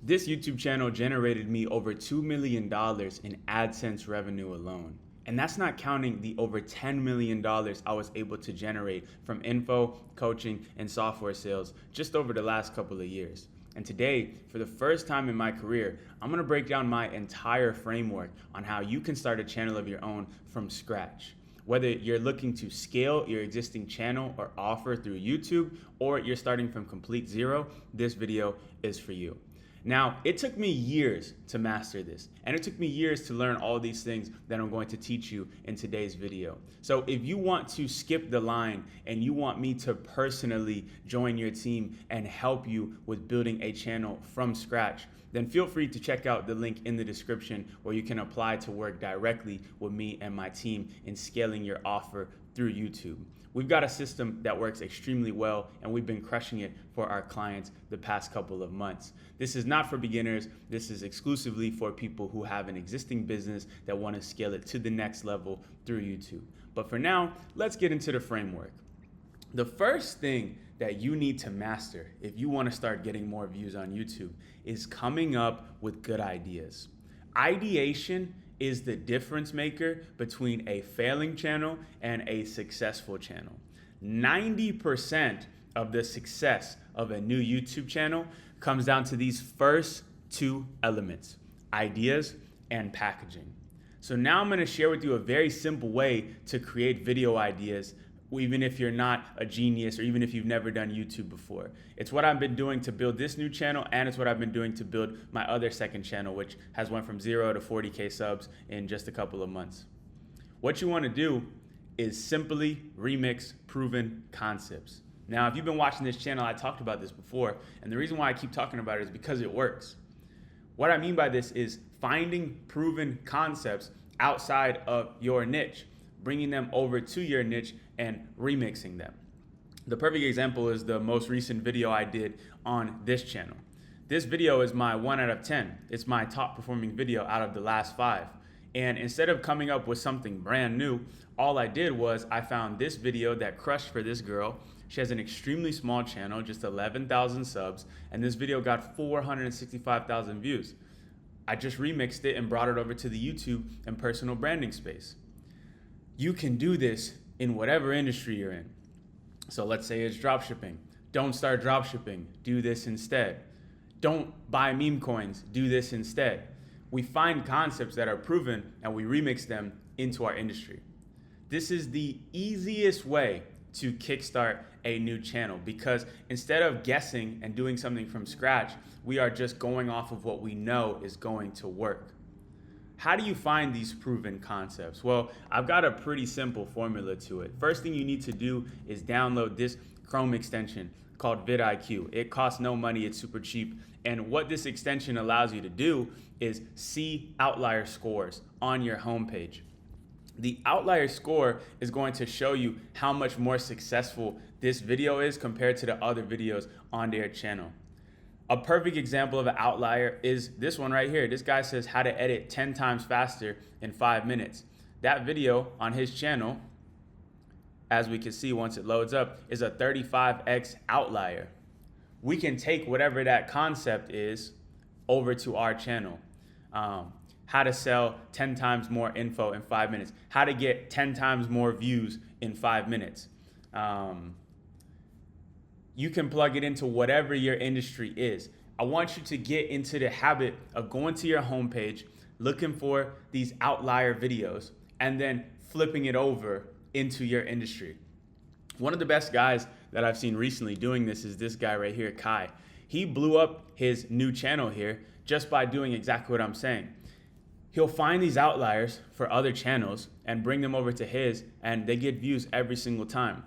This YouTube channel generated me over $2 million in AdSense revenue alone. And that's not counting the over $10 million I was able to generate from info, coaching, and software sales just over the last couple of years. And today, for the first time in my career, I'm gonna break down my entire framework on how you can start a channel of your own from scratch. Whether you're looking to scale your existing channel or offer through YouTube, or you're starting from complete zero, this video is for you. Now, it took me years to master this, and it took me years to learn all these things that I'm going to teach you in today's video. So if you want to skip the line and you want me to personally join your team and help you with building a channel from scratch, then feel free to check out the link in the description where you can apply to work directly with me and my team in scaling your offer through YouTube. We've got a system that works extremely well, and we've been crushing it for our clients the past couple of months. This is not for beginners. This is exclusively for people who have an existing business that want to scale it to the next level through YouTube. But for now, let's get into the framework. The first thing that you need to master if you want to start getting more views on YouTube is coming up with good ideas. Ideation is the difference maker between a failing channel and a successful channel. 90% of the success of a new YouTube channel comes down to these first two elements: ideas and packaging. So now I'm gonna share with you a very simple way to create video ideas, even if you're not a genius or even if you've never done YouTube before. It's what I've been doing to build this new channel, and it's what I've been doing to build my other second channel, which has went from 0 to 40K subs in just a couple of months. What you wanna do is simply remix proven concepts. Now, if you've been watching this channel, I talked about this before, and the reason why I keep talking about it is because it works. What I mean by this is finding proven concepts outside of your niche, bringing them over to your niche and remixing them. The perfect example is the most recent video I did on this channel. This video is my 1 out of 10. It's my top performing video out of the last 5. And instead of coming up with something brand new, all I did was I found this video that crushed for this girl. She has an extremely small channel, just 11,000 subs, and this video got 465,000 views. I just remixed it and brought it over to the YouTube and personal branding space. You can do this in whatever industry you're in. So let's say it's dropshipping. Don't start dropshipping, do this instead. Don't buy meme coins, do this instead. We find concepts that are proven and we remix them into our industry. This is the easiest way to kickstart a new channel, because instead of guessing and doing something from scratch, we are just going off of what we know is going to work. How do you find these proven concepts? Well, I've got a pretty simple formula to it. First thing you need to do is download this Chrome extension called vidIQ. It costs no money, it's super cheap. And what this extension allows you to do is see outlier scores on your homepage. The outlier score is going to show you how much more successful this video is compared to the other videos on their channel. A perfect example of an outlier is this one right here. This guy says how to edit 10 times faster in 5 minutes. That video on his channel, as we can see once it loads up, is a 35x outlier. We can take whatever that concept is over to our channel. How to sell 10 times more info in 5 minutes. How to get 10 times more views in 5 minutes. You can plug it into whatever your industry is. I want you to get into the habit of going to your homepage, looking for these outlier videos, and then flipping it over into your industry. One of the best guys that I've seen recently doing this is this guy right here, Kai. He blew up his new channel here just by doing exactly what I'm saying. He'll find these outliers for other channels and bring them over to his, and they get views every single time.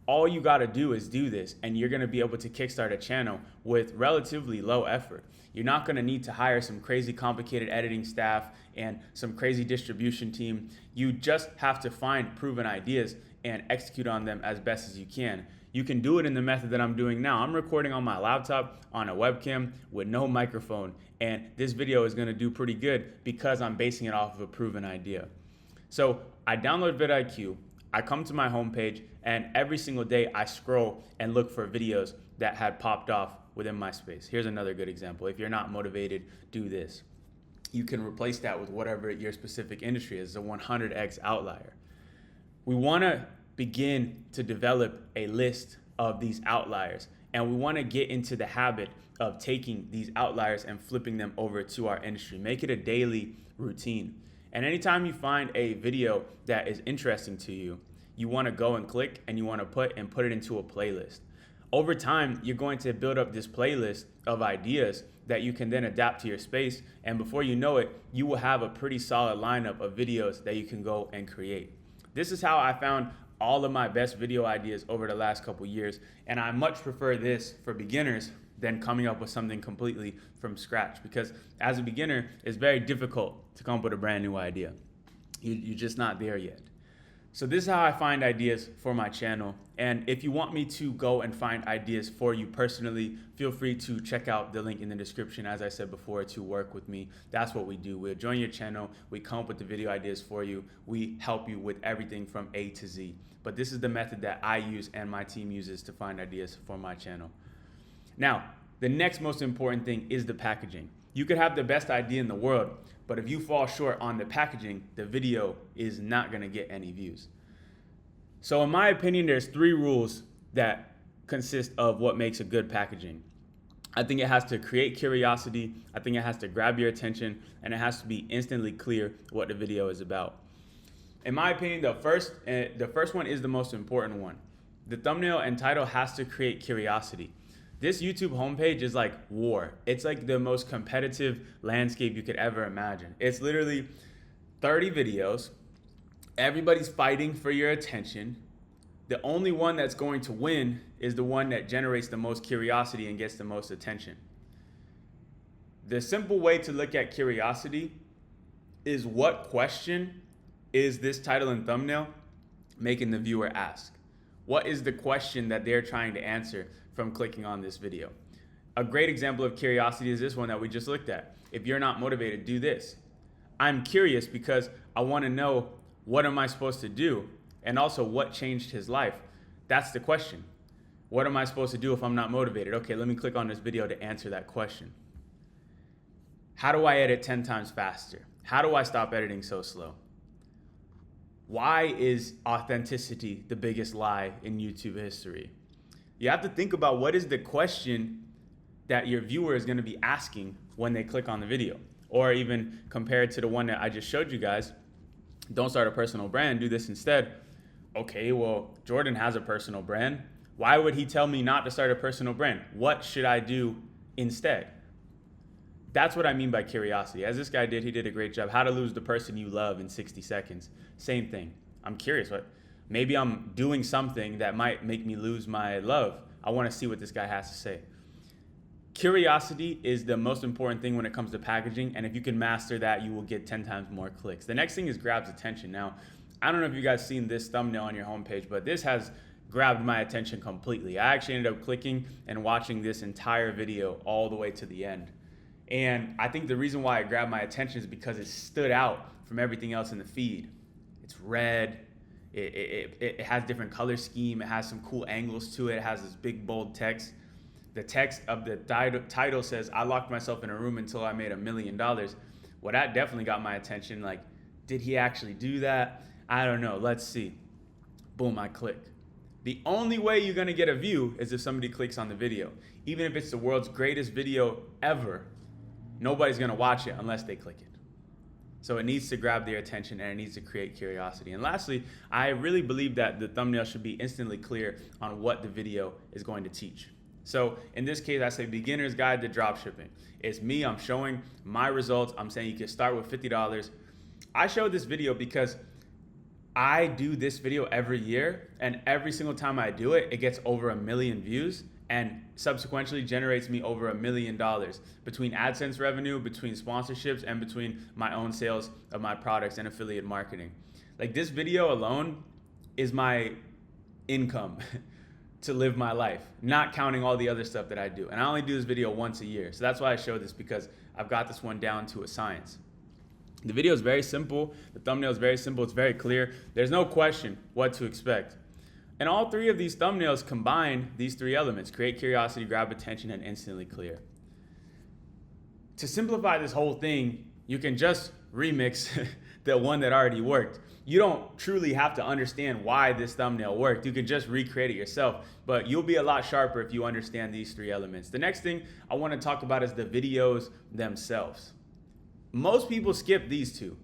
All you gotta do is do this, and you're gonna be able to kickstart a channel with relatively low effort. You're not gonna need to hire some crazy complicated editing staff and some crazy distribution team. You just have to find proven ideas and execute on them as best as you can. You can do it in the method that I'm doing now. I'm recording on my laptop on a webcam with no microphone, and this video is gonna do pretty good because I'm basing it off of a proven idea. So I download vidIQ, I come to my homepage, and every single day I scroll and look for videos that had popped off within my space. Here's another good example. If you're not motivated, do this. You can replace that with whatever your specific industry is, a 100x outlier. We want to begin to develop a list of these outliers, and we want to get into the habit of taking these outliers and flipping them over to our industry. Make it a daily routine. And anytime you find a video that is interesting to you, you want to go and click and you want to put it into a playlist. Over time, you're going to build up this playlist of ideas that you can then adapt to your space. And before you know it, you will have a pretty solid lineup of videos that you can go and create. This is how I found all of my best video ideas over the last couple years. And I much prefer this for beginners than coming up with something completely from scratch, because as a beginner, it's very difficult to come up with a brand new idea. You're just not there yet. So this is how I find ideas for my channel. And if you want me to go and find ideas for you personally, feel free to check out the link in the description, as I said before, to work with me. That's what we do. We'll join your channel. We come up with the video ideas for you. We help you with everything from A to Z. But this is the method that I use and my team uses to find ideas for my channel. Now, the next most important thing is the packaging. You could have the best idea in the world, but if you fall short on the packaging, the video is not gonna get any views. So in my opinion, there's 3 rules that consist of what makes a good packaging. I think it has to create curiosity, I think it has to grab your attention, and it has to be instantly clear what the video is about. In my opinion, the first one is the most important one. The thumbnail and title has to create curiosity. This YouTube homepage is like war. It's like the most competitive landscape you could ever imagine. It's literally 30 videos. Everybody's fighting for your attention. The only one that's going to win is the one that generates the most curiosity and gets the most attention. The simple way to look at curiosity is, what question is this title and thumbnail making the viewer ask? What is the question that they're trying to answer from clicking on this video? A great example of curiosity is this one that we just looked at. If you're not motivated, do this. I'm curious because I want to know, what am I supposed to do? And also, what changed his life? That's the question. What am I supposed to do if I'm not motivated? Okay, let me click on this video to answer that question. How do I edit 10 times faster? How do I stop editing so slow? Why is authenticity the biggest lie in YouTube history? You have to think about, what is the question that your viewer is going to be asking when they click on the video. Or even compared to the one that I just showed you guys, don't start a personal brand, do this instead. Okay, well, Jordan has a personal brand. Why would he tell me not to start a personal brand? What should I do instead? That's what I mean by curiosity. As this guy did, he did a great job. How to lose the person you love in 60 seconds. Same thing. I'm curious. Maybe I'm doing something that might make me lose my love. I want to see what this guy has to say. Curiosity is the most important thing when it comes to packaging, and if you can master that, you will get 10 times more clicks. The next thing is grabs attention. Now, I don't know if you guys seen this thumbnail on your homepage, but this has grabbed my attention completely. I actually ended up clicking and watching this entire video all the way to the end. And I think the reason why it grabbed my attention is because it stood out from everything else in the feed. It's red. It has different color scheme. It has some cool angles to it. It has this big bold text. The text of the title says, "I locked myself in a room until I made $1 million." Well, that definitely got my attention. Like, did he actually do that? I don't know. Let's see. Boom, I click. The only way you're gonna get a view is if somebody clicks on the video. Even if it's the world's greatest video ever, nobody's gonna watch it unless they click it. So it needs to grab their attention and it needs to create curiosity. And lastly, I really believe that the thumbnail should be instantly clear on what the video is going to teach. So in this case, I say beginner's guide to dropshipping. It's me, I'm showing my results. I'm saying you can start with $50. I showed this video because I do this video every year, and every single time I do it, it gets over 1 million views and subsequently generates me over $1 million between AdSense revenue, between sponsorships, and between my own sales of my products and affiliate marketing. Like, this video alone is my income to live my life, not counting all the other stuff that I do. And I only do this video once a year. So that's why I show this, because I've got this one down to a science. The video is very simple. The thumbnail is very simple. It's very clear. There's no question what to expect. And all three of these thumbnails combine these three elements: create curiosity, grab attention, and instantly clear. To simplify this whole thing, you can just remix the one that already worked. You don't truly have to understand why this thumbnail worked. You can just recreate it yourself, but you'll be a lot sharper if you understand these three elements. The next thing I want to talk about is the videos themselves. Most people skip these two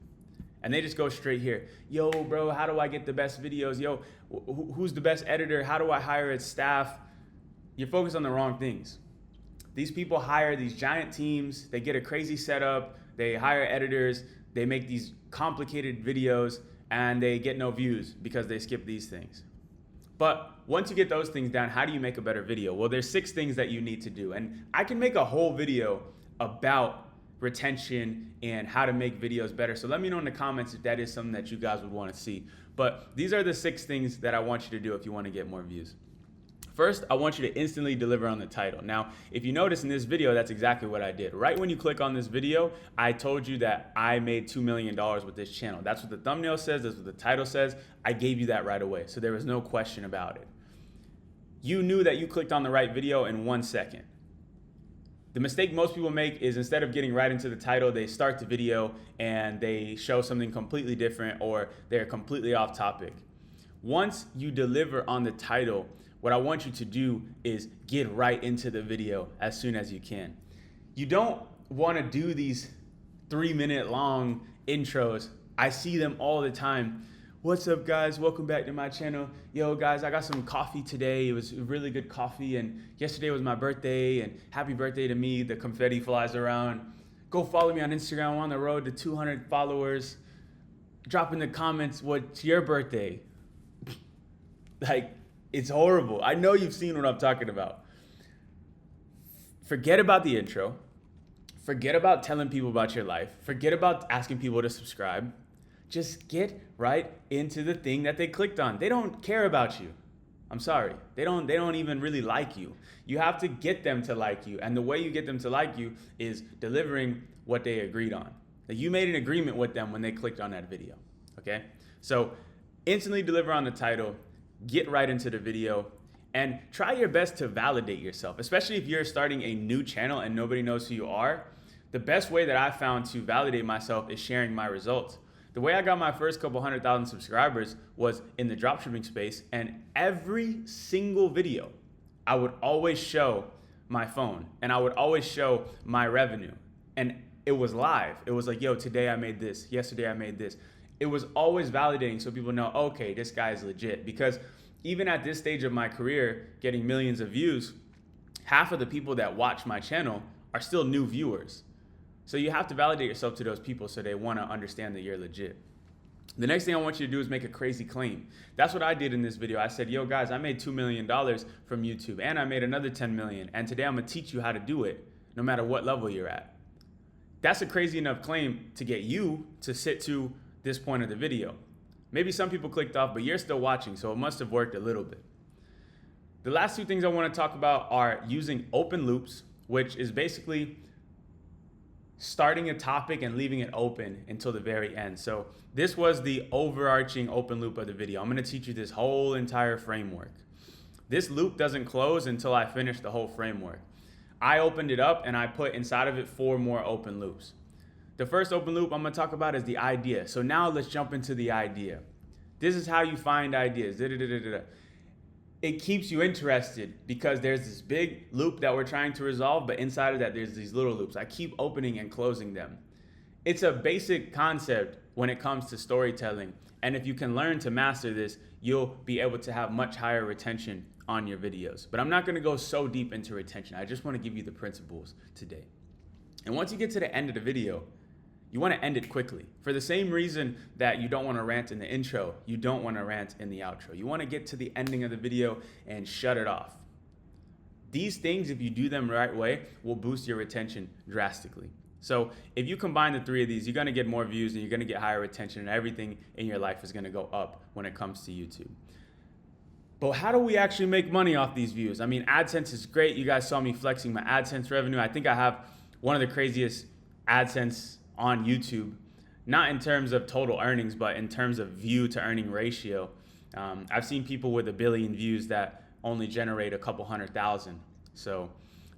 and they just go straight here. Yo, bro, how do I get the best videos? Yo, who's the best editor? How do I hire its staff? You're focused on the wrong things. These people hire these giant teams. They get a crazy setup. They hire editors. They make these complicated videos and they get no views because they skip these things. But once you get those things down, how do you make a better video? Well, there's 6 things that you need to do. And I can make a whole video about retention and how to make videos better. So let me know in the comments if that is something that you guys would want to see. But these are the 6 things that I want you to do if you want to get more views. First, I want you to instantly deliver on the title. Now, if you notice in this video, that's exactly what I did. Right when you click on this video, I told you that I made $2 million with this channel. That's what the thumbnail says, that's what the title says. I gave you that right away, so there was no question about it. You knew that you clicked on the right video in 1 second. The mistake most people make is instead of getting right into the title, they start the video and they show something completely different or they're completely off topic. Once you deliver on the title, what I want you to do is get right into the video as soon as you can. You don't want to do these 3-minute long intros. I see them all the time. What's up, guys? Welcome back to my channel. Yo, guys, I got some coffee today. It was really good coffee, and yesterday was my birthday, and happy birthday to me. The confetti flies around. Go follow me on Instagram. I'm on the road to 200 followers. Drop in the comments what's your birthday. Like, it's horrible. I know you've seen what I'm talking about. Forget about the intro. Forget about telling people about your life. Forget about asking people to subscribe. Just get right into the thing that they clicked on. They don't care about you. I'm sorry. They don't even really like you. You have to get them to like you. And the way you get them to like you is delivering what they agreed on. That you made an agreement with them when they clicked on that video. Okay? So instantly deliver on the title. Get right into the video and try your best to validate yourself, especially if you're starting a new channel and nobody knows who you are. The best way that I found to validate myself is sharing my results. The way I got my first couple 100,000 subscribers was in the dropshipping space, and every single video, I would always show my phone and I would always show my revenue. And it was live. It was like, yo, today I made this. Yesterday I made this. It was always validating so people know, okay, this guy is legit. Because even at this stage of my career, getting millions of views, half of the people that watch my channel are still new viewers. So you have to validate yourself to those people so they want to understand that you're legit. The next thing I want you to do is make a crazy claim. That's what I did in this video. I said, yo guys, I made $2 million from YouTube and I made another 10 million. And today I'm gonna teach you how to do it no matter what level you're at. That's a crazy enough claim to get you to sit to this point of the video. Maybe some people clicked off, but you're still watching, so it must have worked a little bit. The last 2 things I want to talk about are using open loops, which is basically starting a topic and leaving it open until the very end. So this was the overarching open loop of the video. I'm going to teach you this whole entire framework. This loop doesn't close until I finish the whole framework. I opened it up and I put inside of it 4 more open loops. The first open loop I'm going to talk about is the idea. So now let's jump into the idea. This is how you find ideas. It keeps you interested because there's this big loop that we're trying to resolve, but inside of that, there's these little loops. I keep opening and closing them. It's a basic concept when it comes to storytelling. And if you can learn to master this, you'll be able to have much higher retention on your videos. But I'm not going to go so deep into retention. I just want to give you the principles today. And once you get to the end of the video, you want to end it quickly. For the same reason that you don't want to rant in the intro, you don't want to rant in the outro. You want to get to the ending of the video and shut it off. These things, if you do them the right way, will boost your retention drastically. So if you combine the 3 of these, you're going to get more views and you're going to get higher retention, and everything in your life is going to go up when it comes to YouTube. But how do we actually make money off these views? I mean, AdSense is great. You guys saw me flexing my AdSense revenue. I think I have one of the craziest AdSense on YouTube, not in terms of total earnings, but in terms of view to earning ratio. I've seen people with 1 billion views that only generate a couple 100,000. So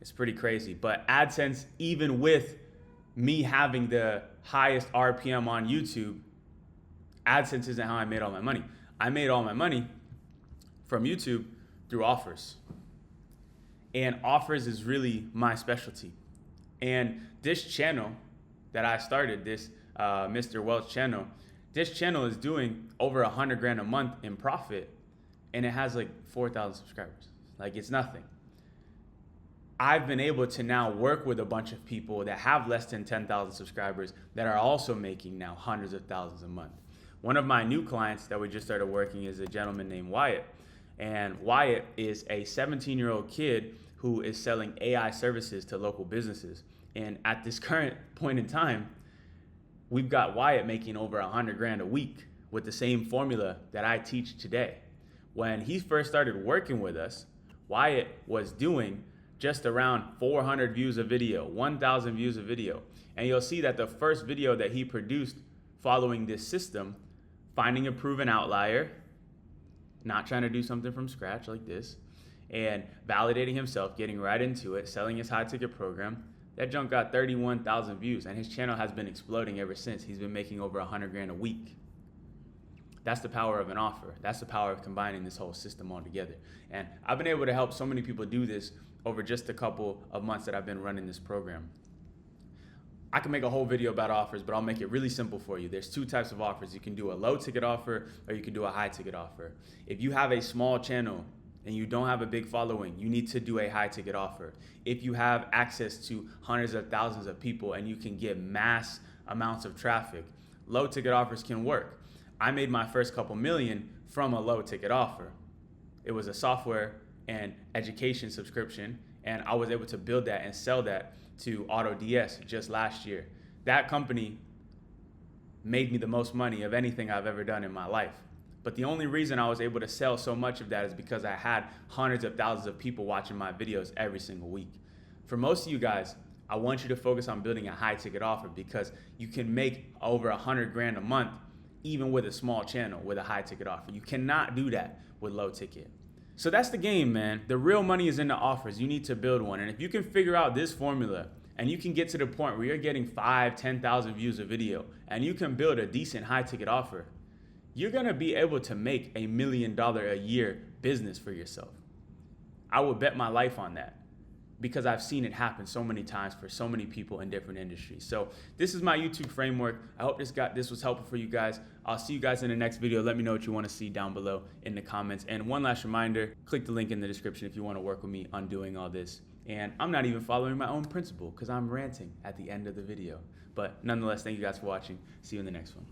it's pretty crazy. But AdSense, even with me having the highest RPM on YouTube, AdSense isn't how I made all my money. I made all my money from YouTube through offers. And offers is really my specialty. And this channel that I started, this Mr. Welch channel, this channel is doing over 100 grand a month in profit, and it has like 4,000 subscribers. Like, it's nothing. I've been able to now work with a bunch of people that have less than 10,000 subscribers that are also making now hundreds of thousands a month. One of my new clients that we just started working is a gentleman named Wyatt. And Wyatt is a 17-year-old kid who is selling AI services to local businesses. And at this current point in time, we've got Wyatt making over 100 grand a week with the same formula that I teach today. When he first started working with us, Wyatt was doing just around 400 views a video, 1,000 views a video. And you'll see that the first video that he produced following this system, finding a proven outlier, not trying to do something from scratch like this, and validating himself, getting right into it, selling his high ticket program, that junk got 31,000 views, and his channel has been exploding ever since. He's been making over 100 grand a week. That's the power of an offer. That's the power of combining this whole system all together. And I've been able to help so many people do this over just a couple of months that I've been running this program. I can make a whole video about offers, but I'll make it really simple for you. There's 2 types of offers. You can do a low ticket offer, or you can do a high ticket offer. If you have a small channel and you don't have a big following, you need to do a high ticket offer. If you have access to hundreds of thousands of people and you can get mass amounts of traffic, low ticket offers can work. I made my first couple million from a low ticket offer. It was a software and education subscription, and I was able to build that and sell that to AutoDS just last year. That company made me the most money of anything I've ever done in my life. But the only reason I was able to sell so much of that is because I had hundreds of thousands of people watching my videos every single week. For most of you guys, I want you to focus on building a high ticket offer, because you can make over 100 grand a month even with a small channel with a high ticket offer. You cannot do that with low ticket. So that's the game, man. The real money is in the offers. You need to build one. And if you can figure out this formula and you can get to the point where you're getting 5,000, 10,000 views a video and you can build a decent high ticket offer, you're gonna be able to make $1 million a year business for yourself. I would bet my life on that, because I've seen it happen so many times for so many people in different industries. So this is my YouTube framework. I hope this was helpful for you guys. I'll see you guys in the next video. Let me know what you want to see down below in the comments. And one last reminder, click the link in the description if you want to work with me on doing all this. And I'm not even following my own principle because I'm ranting at the end of the video. But nonetheless, thank you guys for watching. See you in the next one.